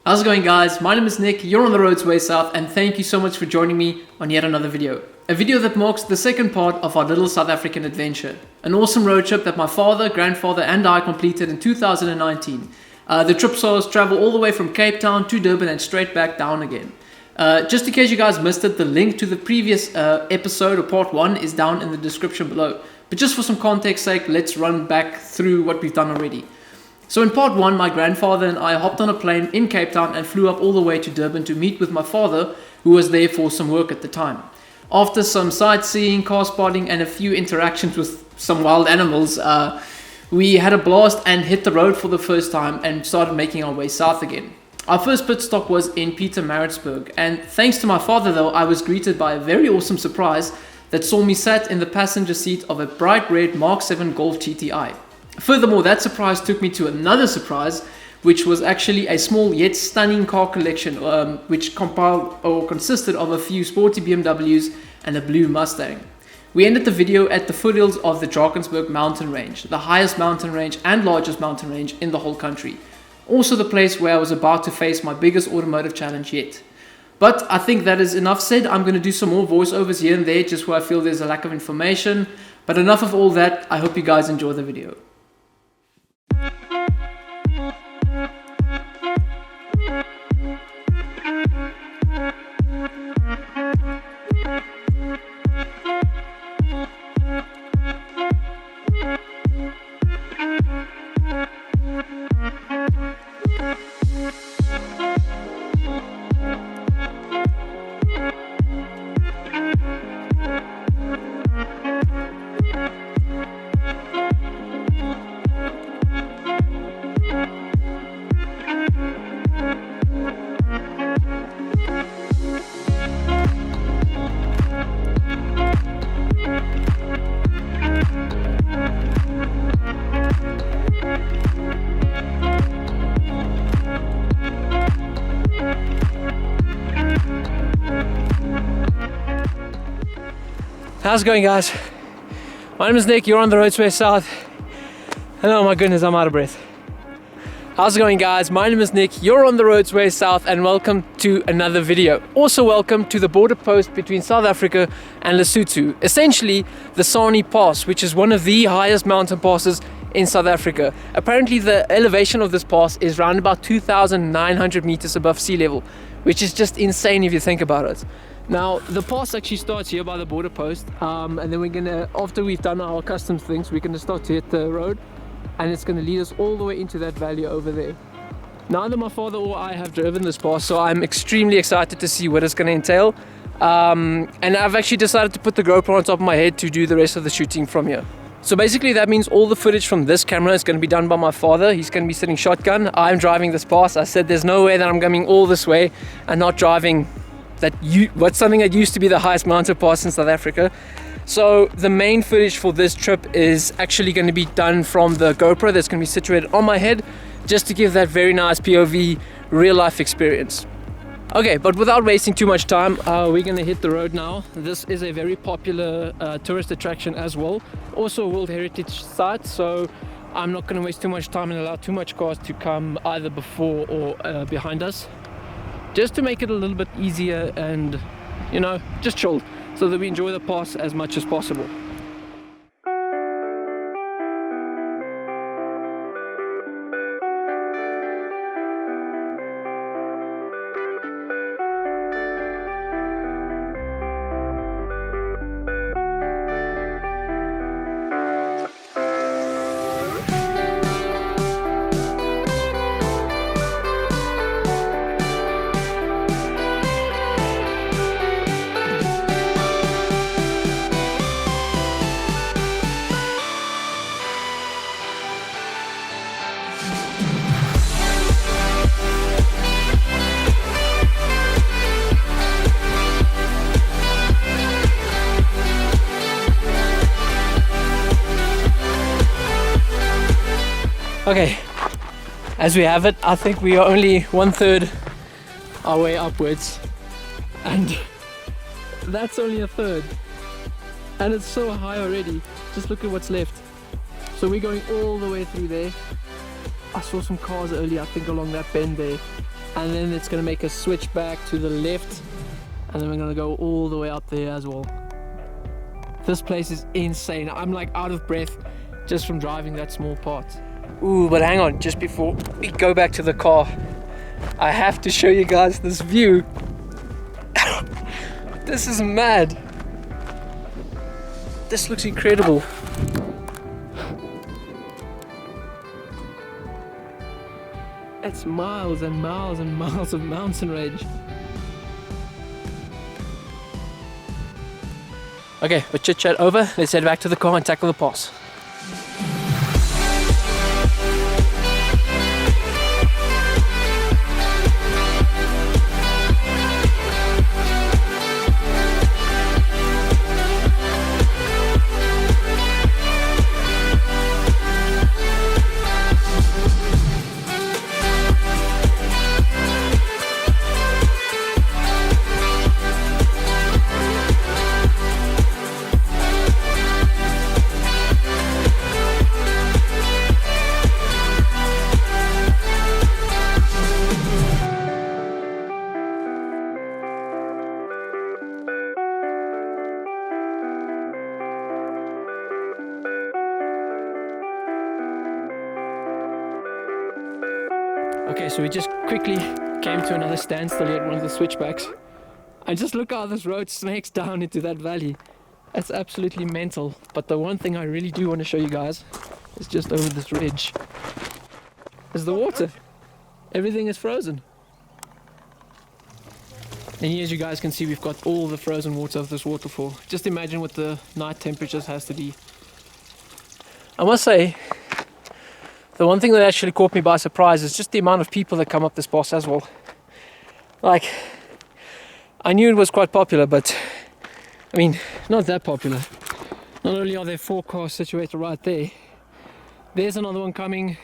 How's it going, guys? My name is Nick, you're on the Rhodes way south, and thank you so much for joining me on yet another video. A video that marks the second part of our little South African adventure. An awesome road trip that my father, grandfather and I completed in 2019. The trip saw us travel all the way from Cape Town to Durban and straight back down again. Just in case you guys missed it, the link to the previous episode or part 1 is down in the description below. But just for some context sake, let's run back through what we've done already. So in part 1, my grandfather and I hopped on a plane in Cape Town and flew up all the way to Durban to meet with my father, who was there for some work at the time. After some sightseeing, car spotting and a few interactions with some wild animals, we had a blast and hit the road for the first time and started making our way south again. Our first pit stop was in Pietermaritzburg, and thanks to my father though, I was greeted by a very awesome surprise that saw me sat in the passenger seat of a bright red Mark 7 Golf GTI. Furthermore, that surprise took me to another surprise, which was actually a small yet stunning car collection, which consisted of a few sporty BMWs and a blue Mustang. We ended the video at the foothills of the Drakensberg mountain range, the highest mountain range and largest mountain range in the whole country. Also the place where I was about to face my biggest automotive challenge yet. But I think that is enough said. I'm going to do some more voiceovers here and there just where I feel there's a lack of information. But enough of all that. I hope you guys enjoy the video. How's it going, guys? My name is Nick, you're on the Rhodes way south. And oh my goodness, I'm out of breath. How's it going, guys? My name is Nick, you're on the Rhodes way south, and welcome to another video. Also welcome to the border post between South Africa and Lesotho. Essentially, the Sani Pass, which is one of the highest mountain passes in South Africa. Apparently the elevation of this pass is around about 2,900 meters above sea level, which is just insane if you think about it. Now the pass actually starts here by the border post, and then we're gonna, after we've done our customs things, we're gonna start to hit the road, and it's gonna lead us all the way into that valley over there. Neither my father or I have driven this pass, so I'm extremely excited to see what it's gonna entail. And I've actually decided to put the GoPro on top of my head to do the rest of the shooting from here. So basically that means all the footage from this camera is going to be done by my father. He's going to be sitting shotgun. I'm driving this pass. I said there's no way that I'm coming all this way and not driving what's something that used to be the highest mountain pass in South Africa. So the main footage for this trip is actually going to be done from the GoPro that's going to be situated on my head, just to give that very nice POV real life experience. Okay, but without wasting too much time, we're going to hit the road now. This is a very popular tourist attraction as well, also a World Heritage Site, so I'm not going to waste too much time and allow too much cars to come either before or behind us, just to make it a little bit easier and, you know, just chill, so that we enjoy the pass as much as possible. Okay, as we have it, I think we are only 1/3 our way upwards, and that's only a third, and it's so high already. Just look at what's left. So we're going all the way through there. I saw some cars earlier, I think along that bend there, and then it's going to make a switch back to the left, and then we're going to go all the way up there as well. This place is insane. I'm like out of breath just from driving that small part. Ooh, but hang on, just before we go back to the car, I have to show you guys this view. This is mad. This looks incredible. It's miles and miles and miles of mountain range. Okay, but chit chat over, let's head back to the car and tackle the pass. Okay, so we just quickly came to another standstill here at one of the switchbacks. And just look how this road snakes down into that valley. That's absolutely mental. But the one thing I really do want to show you guys is just over this ridge is the water. Everything is frozen. And here, as you guys can see, we've got all the frozen water of this waterfall. Just imagine what the night temperatures has to be. I must say, the one thing that actually caught me by surprise is just the amount of people that come up this pass as well. Like, I knew it was quite popular, but I mean, not that popular. Not only are there 4 cars situated right there, there's another one coming,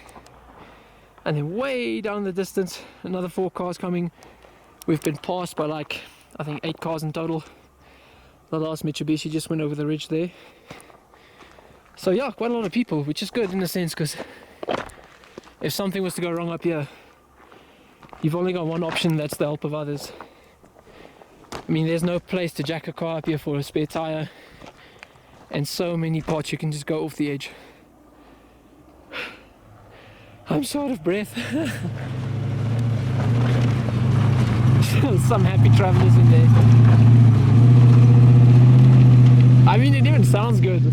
and then way down the distance, another 4 cars coming. We've been passed by like, I think 8 cars in total. The last Mitsubishi just went over the ridge there. So yeah, quite a lot of people, which is good in a sense, because if something was to go wrong up here, you've only got one option, that's the help of others. I mean, there's no place to jack a car up here for a spare tire, and so many parts you can just go off the edge. I'm so out of breath. Some happy travelers in there. I mean, it even sounds good.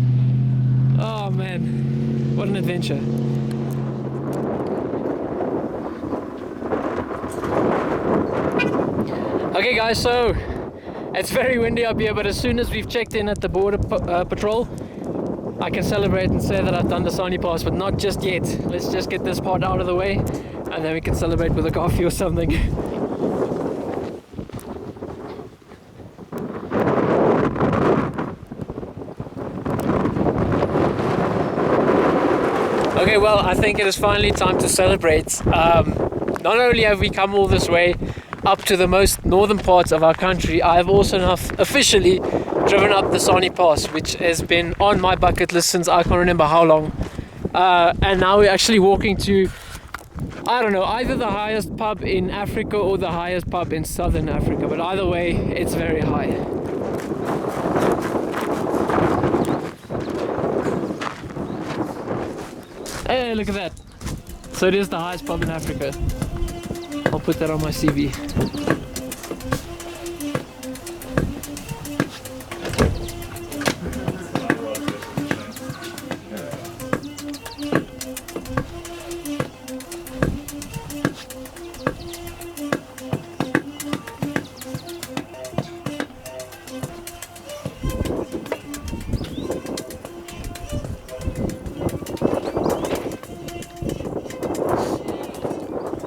Oh man, what an adventure. Okay guys, so it's very windy up here, but as soon as we've checked in at the border patrol, I can celebrate and say that I've done the Sani Pass, but not just yet. Let's just get this part out of the way, and then we can celebrate with a coffee or something. Okay, well, I think it is finally time to celebrate. Not only have we come all this way up to the most northern parts of our country, I have also now officially driven up the Sani Pass, which has been on my bucket list since I can't remember how long. And now we're actually walking to, I don't know, either the highest pub in Africa or the highest pub in southern Africa, but either way, it's very high. Hey, look at that. So it is the highest pub in Africa. I'll put that on my CV.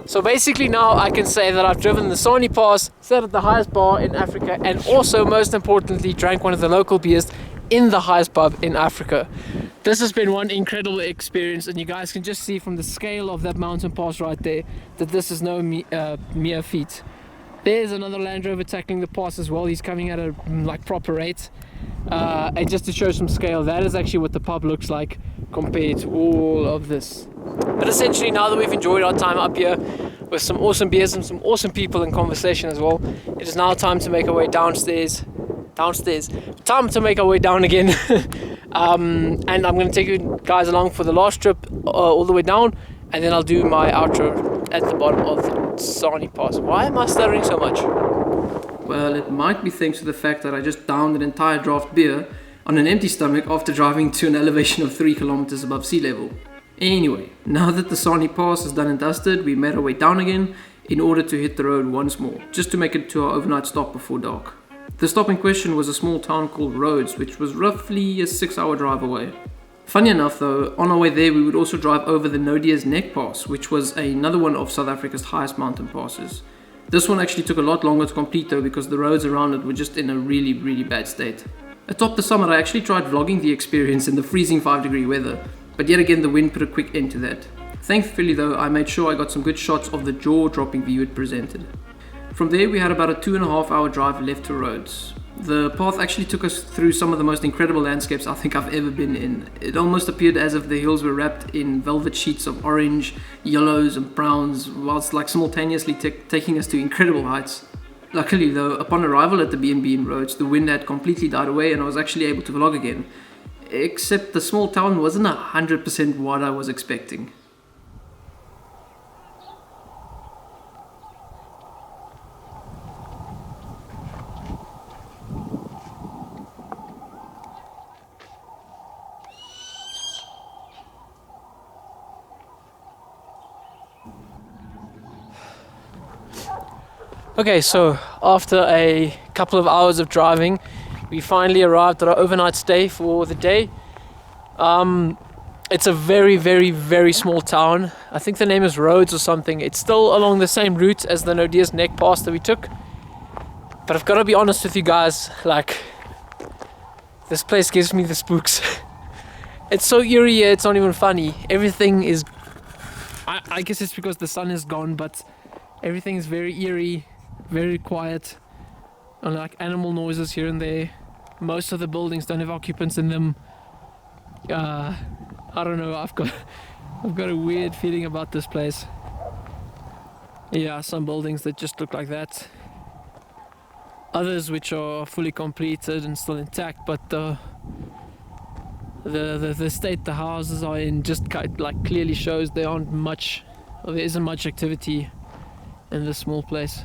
So basically now I can say that I've driven the Sani Pass, sat at the highest bar in Africa, and also most importantly drank one of the local beers in the highest pub in Africa. This has been one incredible experience, and you guys can just see from the scale of that mountain pass right there that this is no mere feat. There's another Land Rover tackling the pass as well. He's coming at a like proper rate. And just to show some scale, that is actually what the pub looks like compared to all of this. But essentially, now that we've enjoyed our time up here with some awesome beers and some awesome people in conversation as well, it is now time to make our way downstairs. Time to make our way down again. And I'm going to take you guys along for the last trip all the way down, and then I'll do my outro at the bottom of Sani Pass. Why am I stuttering so much? Well, it might be thanks to the fact that I just downed an entire draft beer on an empty stomach after driving to an elevation of 3 kilometers above sea level. Anyway, now that the Sani Pass is done and dusted, we made our way down again in order to hit the road once more, just to make it to our overnight stop before dark. The stop in question was a small town called Rhodes, which was roughly a 6-hour drive away. Funny enough though, on our way there we would also drive over the Nodia's Neck Pass, which was another one of South Africa's highest mountain passes. This one actually took a lot longer to complete though, because the roads around it were just in a really bad state. Atop the summit I actually tried vlogging the experience in the freezing 5-degree weather, but yet again the wind put a quick end to that. Thankfully though, I made sure I got some good shots of the jaw-dropping view it presented. From there we had about a 2.5-hour drive left to Rhodes. The path actually took us through some of the most incredible landscapes I think I've ever been in. It almost appeared as if the hills were wrapped in velvet sheets of orange, yellows and browns, whilst simultaneously taking us to incredible heights. Luckily though, upon arrival at the B&B in Rhodes, the wind had completely died away and I was actually able to vlog again. Except the small town wasn't 100% what I was expecting. Okay, so after a couple of hours of driving, we finally arrived at our overnight stay for the day. It's a very small town. I think the name is Rhodes or something. It's still along the same route as the Nodia's Neck Pass that we took. But I've got to be honest with you guys, this place gives me the spooks. It's so eerie here, it's not even funny. Everything is... I guess it's because the sun is gone, but everything is very eerie. Very quiet, and animal noises here and there. Most of the buildings don't have occupants in them. I don't know, I've got a weird feeling about this place. Yeah, some buildings that just look like that. Others which are fully completed and still intact, but the state the houses are in just clearly shows there isn't much activity in this small place.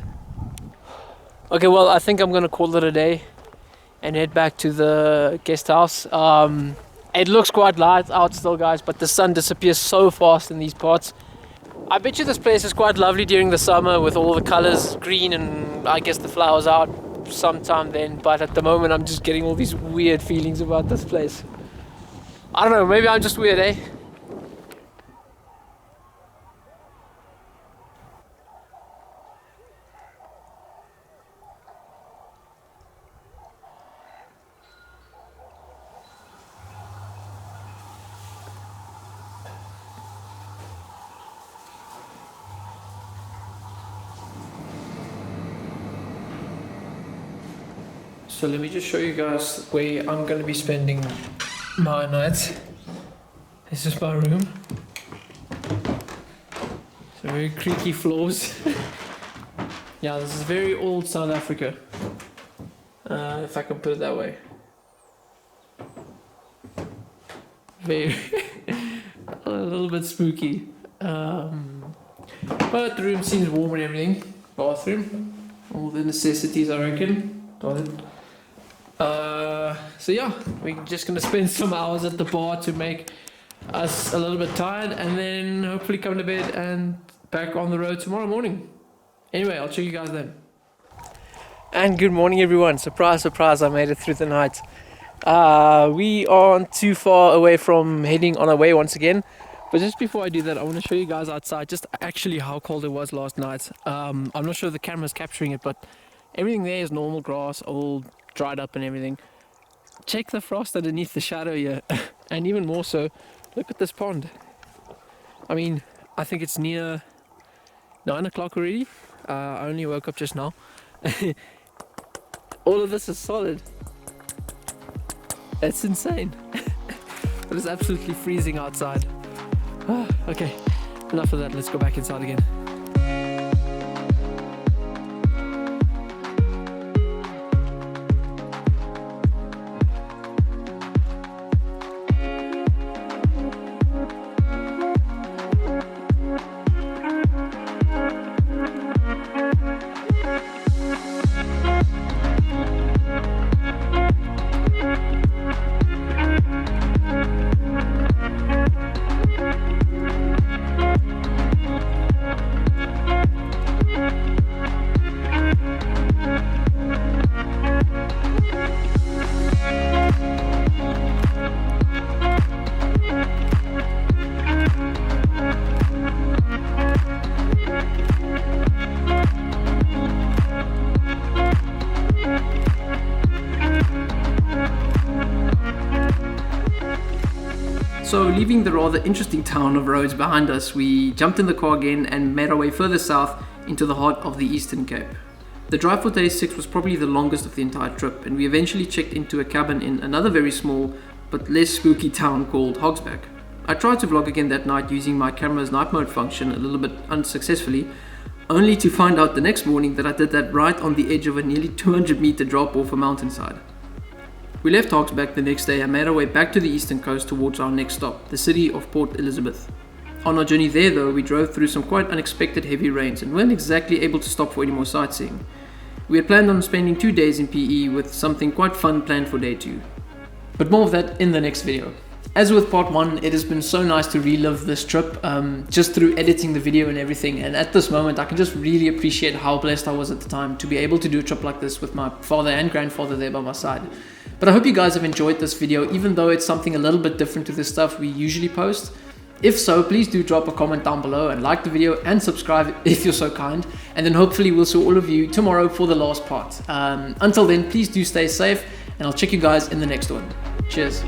Okay, well, I think I'm gonna call it a day and head back to the guest house. It looks quite light out still, guys, but the sun disappears so fast in these parts. I bet you this place is quite lovely during the summer with all the colors green and I guess the flowers out sometime then, but at the moment I'm just getting all these weird feelings about this place. I don't know, maybe I'm just weird, eh? So let me just show you guys where I'm going to be spending my nights. This is my room. So very creaky floors. Yeah, this is very old South Africa. If I can put it that way. Very a little bit spooky. But the room seems warm and everything. Bathroom. All the necessities, I reckon. Toilet. So yeah, we're just gonna spend some hours at the bar to make us a little bit tired, and then hopefully come to bed and back on the road tomorrow morning. Anyway, I'll check you guys then. And good morning, everyone. Surprise, surprise, I made it through the night. We aren't too far away from heading on our way once again, but just before I do that, I want to show you guys outside just actually how cold it was last night. I'm not sure if the camera's capturing it, but everything there is normal grass, all dried up and everything. Check the frost underneath the shadow here. And even more so, look at this pond. I mean, I think it's near 9 o'clock already. I only woke up just now. All of this is solid. That's insane. It is absolutely freezing outside. Okay, enough of that. Let's go back inside again. So leaving the rather interesting town of Rhodes behind us, we jumped in the car again and made our way further south into the heart of the Eastern Cape. The drive for day 6 was probably the longest of the entire trip, and we eventually checked into a cabin in another very small but less spooky town called Hogsback. I tried to vlog again that night using my camera's night mode function a little bit unsuccessfully, only to find out the next morning that I did that right on the edge of a nearly 200-meter drop off a mountainside. We left Hogsback the next day and made our way back to the eastern coast towards our next stop, the city of Port Elizabeth. On our journey there though, we drove through some quite unexpected heavy rains and weren't exactly able to stop for any more sightseeing. We had planned on spending 2 days in PE with something quite fun planned for day 2. But more of that in the next video. As with part 1, it has been so nice to relive this trip just through editing the video and everything, and at this moment I can just really appreciate how blessed I was at the time to be able to do a trip like this with my father and grandfather there by my side. But I hope you guys have enjoyed this video, even though it's something a little bit different to the stuff we usually post. If so, please do drop a comment down below and like the video and subscribe if you're so kind, and then hopefully we'll see all of you tomorrow for the last part. Until then, please do stay safe, and I'll check you guys in the next one. Cheers.